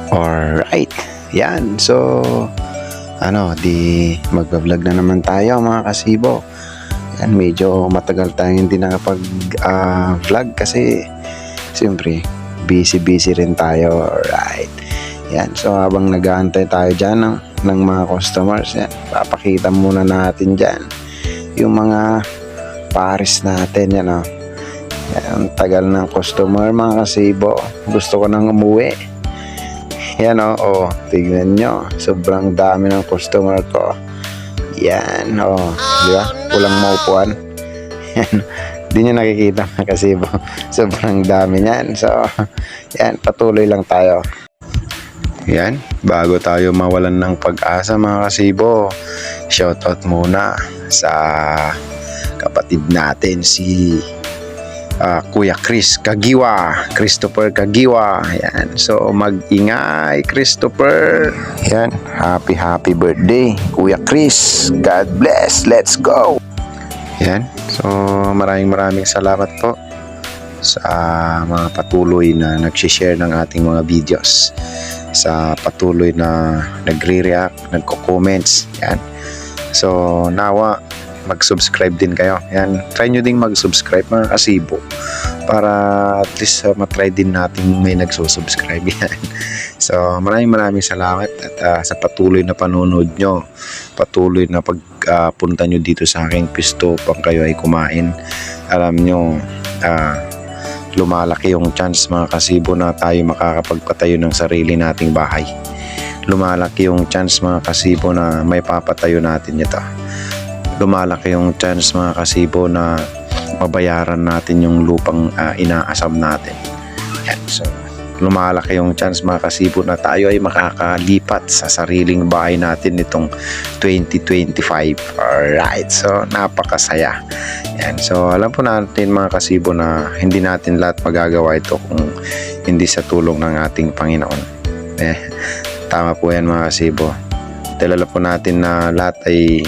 Alright, yan. So, di magbablog na naman tayo mga kasibo. Yan, medyo matagal tayong hindi nakapag-vlog kasi siyempre, busy rin tayo. Alright. Yan, so habang nag-aantay tayo dyan ng mga customers, yan, papakita muna natin dyan yung mga pares natin, yan o. Yan, tagal ng customer mga kasibo. Gusto ko nang umuwi. Yan tignan nyo. Sobrang dami ng customer ko. Yan di ba? Walang maupuan. Yan. Di nyo nakikita mga kasibo. Sobrang dami niyan. So, yan. Patuloy lang tayo. Yan. Bago tayo mawalan ng pag-asa mga kasibo, shoutout muna sa kapatid natin si Kuya Christopher Kagiwa. Yan. So mag-ingay Christopher. Yan. Happy birthday Kuya Chris. God bless. Let's go. Yan. So maraming salamat po sa mga patuloy na nag-share ng ating mga videos, sa patuloy na nagre-react, nagko-comments. Yan. So nawa mag-subscribe din kayo. Yan, try nyo ding mag-subscribe mga kasibo para at least matry din natin may nagsusubscribe. Yan. So maraming salamat at sa patuloy na panonood nyo, patuloy na pagpunta nyo dito sa aking pisto pang kayo ay kumain. Alam nyo, lumalaki yung chance mga kasibo na tayo makakapagpatayo ng sarili nating bahay. Lumalaki yung chance mga kasibo na may papatayo natin ito. Lumalaki yung chance mga kasibo na mabayaran natin yung lupang inaasam natin. Yan. So, lumalaki yung chance mga kasibo na tayo ay makakalipat sa sariling bahay natin nitong 2025. Alright, so napakasaya. Yan. So alam po natin mga kasibo na hindi natin lahat magagawa ito kung hindi sa tulong ng ating Panginoon. Tama po yan mga kasibo. Dahil alam po natin na lahat ay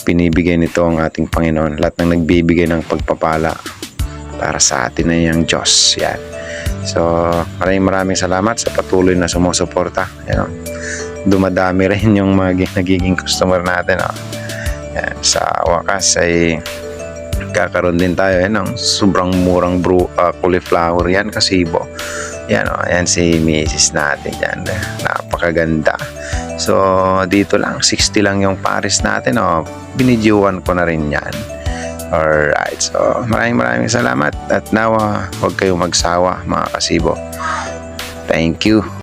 pinibigay nito ang ating Panginoon. Lahat ng nagbibigay ng pagpapala para sa atin ay ang Diyos. Yan. So, maraming salamat sa patuloy na sumusuporta. Yan, dumadami rin yung nagiging customer natin. Yan. Sa wakas ay kakaroon din tayo ng sobrang murang cauliflower. Yan, kasibo. Yan, yan si Mrs. natin. Yan. Napakaganda. So, dito lang, 60 lang yung pares natin. Binidyuan ko na rin yan. Alright, so maraming salamat. At nawa, huwag kayong magsawa mga kasibo. Thank you.